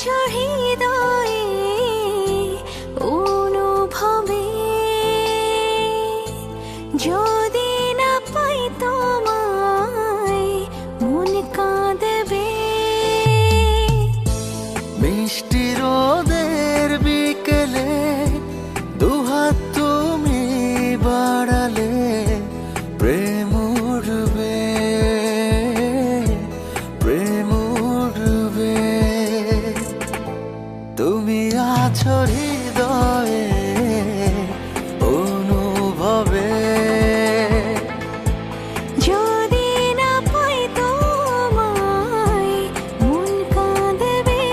আছো হৃদয়ে অনুভবে, যদি না পাই তোমায় মন কাঁদবে। মিষ্টি রোদের বিকেলে দুহাত তুমি বাড়ালে প্রেম উড়বে, প্রেম উড়বে। তুমি আছো হৃদয়ে অনুভবে, যদি না পাই তোমায় মন কাঁদবে।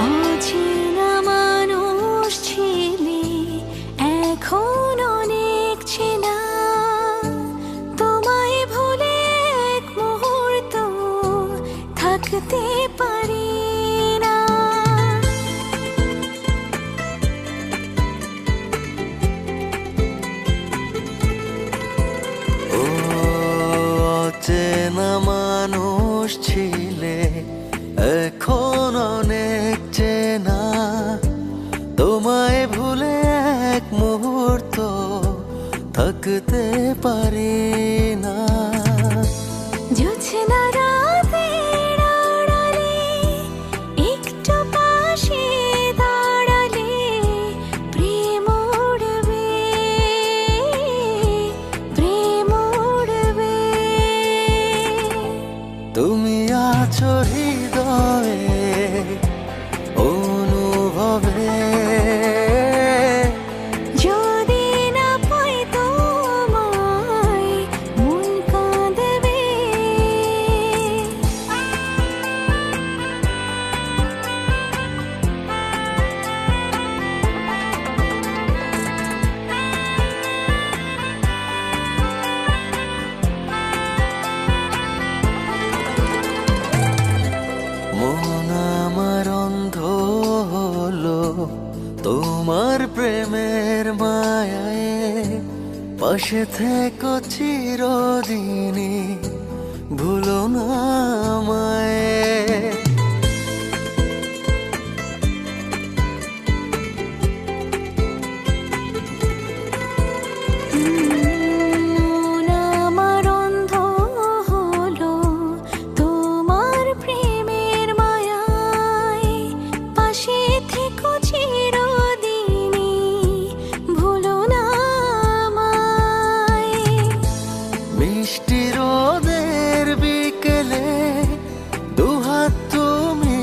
অচেনা মানুষ ছিলে এখন অনেক চেনা, তোমায় ভুলে এক মুহূর্ত থাকতে পারি না। ও অচেনা মানুষ ছিলে এখন অনেক চেনা, তোমায় ভুলে এক মুহূর্ত থাকতে পারি না। জোছনা রাতের আড়ালে একটু পাশে দাঁড়ালে প্রেম উড়বে, প্রেম উড়বে। তুমি আছো হৃদয়ে অনুভবে, যদি না পাই তোমায় মন কাঁদবে। মন আমার অন্ধ হলো তোমার প্রেমের মায়ায়, পাশে থেকো চিরদিনই ভুলো না আমায়। মন আমার অন্ধ হলো তোমার প্রেমের মায়ায়, পাশে থেকো চিরদিনই ভুলো না আমায়। মিষ্টি রোদের বিকেলে দুহাত তুমি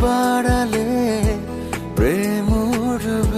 বাড়ালে প্রেম উড়বে,